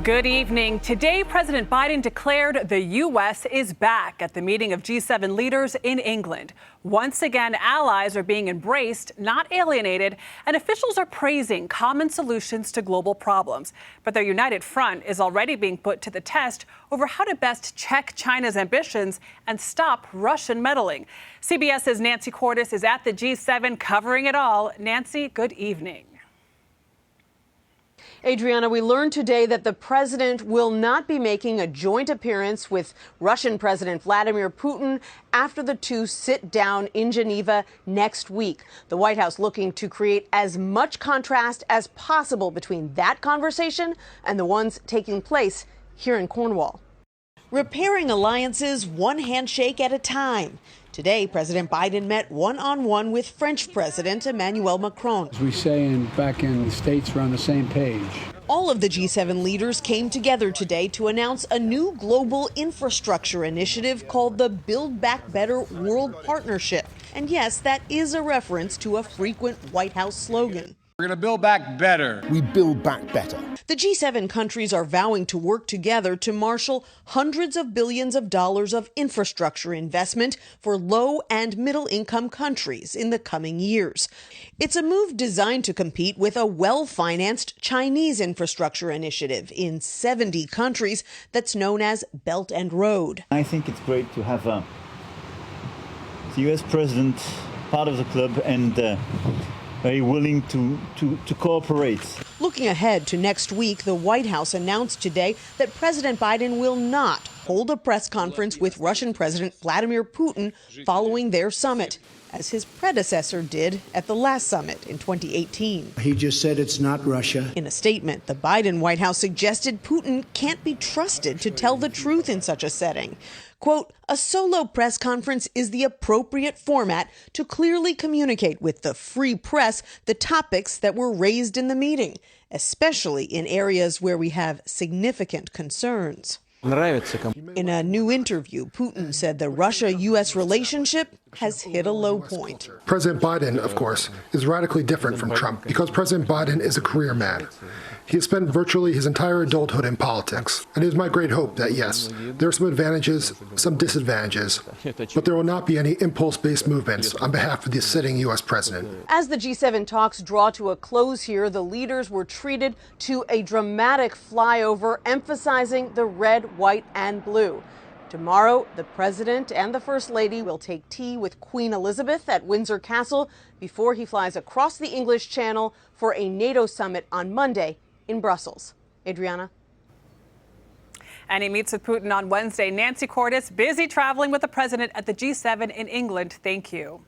Good evening. Today, President Biden declared the U.S. is back at the meeting of G7 leaders in England. Once again, allies are being embraced, not alienated, and officials are praising common solutions to global problems. But their united front is already being put to the test over how to best check China's ambitions and stop Russian meddling. CBS's Nancy Cordes is at the G7 covering it all. Nancy, good evening. Adriana, we learned today that the president will not be making a joint appearance with Russian President Vladimir Putin after the two sit down in Geneva next week. The White House looking to create as much contrast as possible between that conversation and the ones taking place here in Cornwall. Repairing alliances one handshake at a time. Today, President Biden met one-on-one with French President Emmanuel Macron. As we say back in the States, we're on the same page. All of the G7 leaders came together today to announce a new global infrastructure initiative called the Build Back Better World Partnership. And yes, that is a reference to a frequent White House slogan. We're going to build back better. We build back better. The G7 countries are vowing to work together to marshal hundreds of billions of dollars of infrastructure investment for low and middle income countries in the coming years. It's a move designed to compete with a well-financed Chinese infrastructure initiative in 70 countries that's known as Belt and Road. I think it's great to have the U.S. president part of the club and very willing to cooperate. Looking ahead to next week, the White House announced today that President Biden will not hold a press conference with Russian President Vladimir Putin following their summit, as his predecessor did at the last summit in 2018. He just said it's not Russia. In a statement, the Biden White House suggested Putin can't be trusted to tell the truth in such a setting. Quote, a solo press conference is the appropriate format to clearly communicate with the free press the topics that were raised in the meeting, especially in areas where we have significant concerns. In a new interview, Putin said the Russia-U.S. relationship has hit a low point. President Biden, of course, is radically different from Trump because President Biden is a career man. He has spent virtually his entire adulthood in politics. And it is my great hope that, yes, there are some advantages, some disadvantages, but there will not be any impulse-based movements on behalf of the sitting U.S. president. As the G7 talks draw to a close here, the leaders were treated to a dramatic flyover emphasizing the red, white, and blue. Tomorrow, the president and the first lady will take tea with Queen Elizabeth at Windsor Castle before he flies across the English Channel for a NATO summit on Monday in Brussels. Adriana? And he meets with Putin on Wednesday. Nancy Cordes, busy traveling with the president at the G7 in England. Thank you.